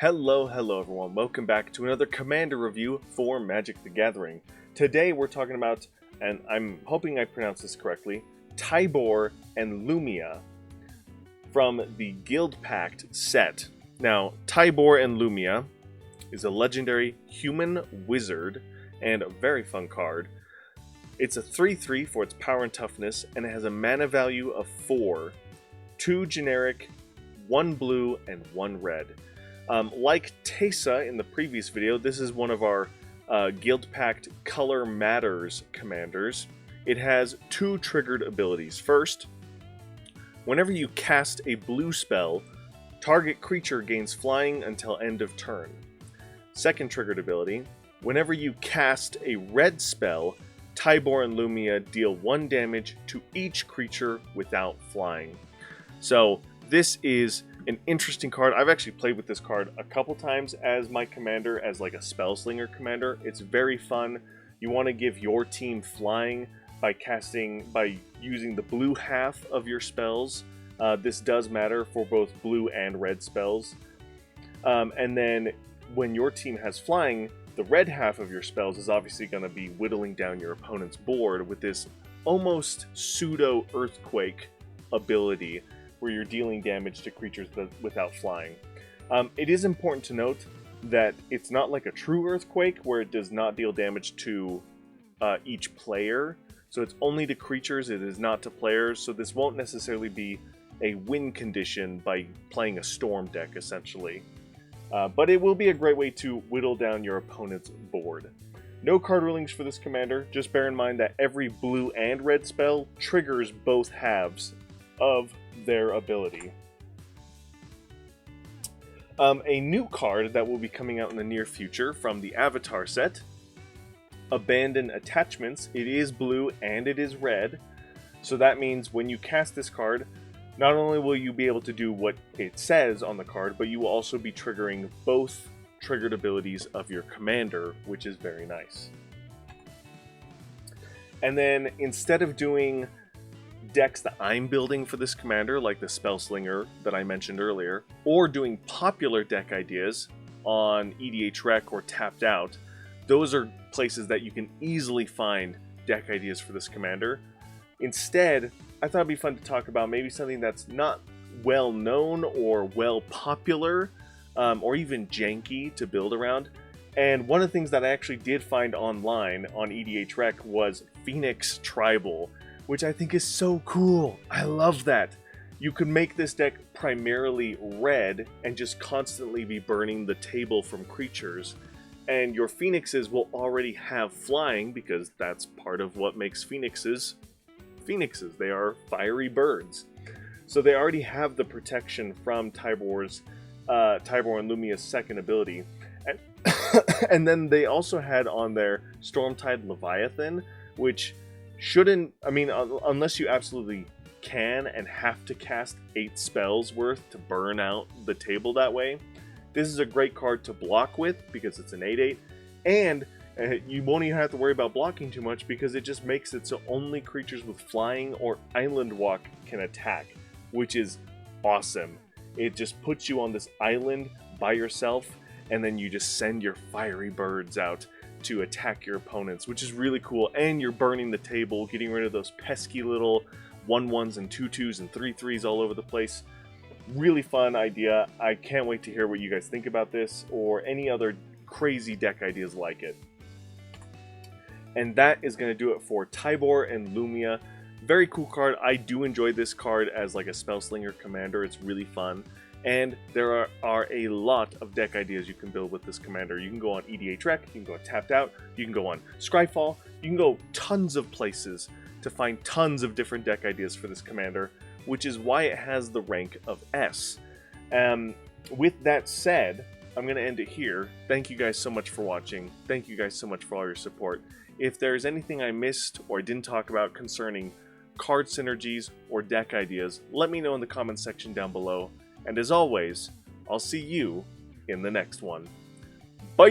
Hello everyone, welcome back to another Commander review for Magic the Gathering. Today we're talking about, and I'm hoping I pronounce this correctly, Tibor and Lumia from the Guild Pact set. Now, Tibor and Lumia is a legendary human wizard and a very fun card. It's a 3/3 for its power and toughness, and it has a mana value of 4, 2 generic, 1 blue, and 1 red. Like Tesa in the previous video, this is one of our Guild Pact Color Matters commanders. It has 2 triggered abilities. First, whenever you cast a blue spell, target creature gains flying until end of turn. Second triggered ability, whenever you cast a red spell, Tibor and Lumia deal 1 damage to each creature without flying. So this is an interesting card. I've actually played with this card a couple times as my commander, as like a spellslinger commander. It's very fun. You want to give your team flying by using the blue half of your spells. This does matter for both blue and red spells. And then when your team has flying, the red half of your spells is obviously going to be whittling down your opponent's board with this almost pseudo earthquake ability, where you're dealing damage to creatures without flying. It is important to note that it's not like a true earthquake where it does not deal damage to each player. So it's only to creatures, it is not to players. So this won't necessarily be a win condition by playing a storm deck, essentially. But it will be a great way to whittle down your opponent's board. No card rulings for this commander. Just bear in mind that every blue and red spell triggers both halves of their ability. A new card that will be coming out in the near future from the Avatar set, Abandon Attachments. It is blue and it is red, so that means when you cast this card, not only will you be able to do what it says on the card, but you will also be triggering both triggered abilities of your commander, which is very nice. And then instead of doing decks that I'm building for this commander, like the Spellslinger that I mentioned earlier, or doing popular deck ideas on EDH Rec or Tapped Out, those are places that you can easily find deck ideas for this commander. Instead, I thought it'd be fun to talk about maybe something that's not well known or well popular, or even janky to build around. And one of the things that I actually did find online on EDH Rec was Phoenix Tribal, which I think is so cool. I love that. You could make this deck primarily red and just constantly be burning the table from creatures. And your Phoenixes will already have flying because that's part of what makes Phoenixes Phoenixes. They are fiery birds. So they already have the protection from Tibor and Lumia's second ability. And, and then they also had on their Stormtide Leviathan, which shouldn't, unless you absolutely can and have to cast 8 spells worth to burn out the table that way, this is a great card to block with because it's an 8/8, and you won't even have to worry about blocking too much because it just makes it so only creatures with flying or island walk can attack, which is awesome. It just puts you on this island by yourself, and then you just send your fiery birds out to attack your opponents, which is really cool. And you're burning the table, getting rid of those pesky little 1/1s and 2/2s and 3/3s all over the place. Really fun idea. I can't wait to hear what you guys think about this or any other crazy deck ideas like it. And that is going to do it for Tibor and Lumia. Very cool card. I do enjoy this card as like a Spellslinger commander. It's really fun. And there are a lot of deck ideas you can build with this commander. You can go on EDH Rec, you can go on Tapped Out, you can go on Scryfall, you can go tons of places to find tons of different deck ideas for this commander, which is why it has the rank of S. With that said, I'm going to end it here. Thank you guys so much for watching. Thank you guys so much for all your support. If there's anything I missed or didn't talk about concerning card synergies or deck ideas, let me know in the comments section down below. And as always, I'll see you in the next one. Bye!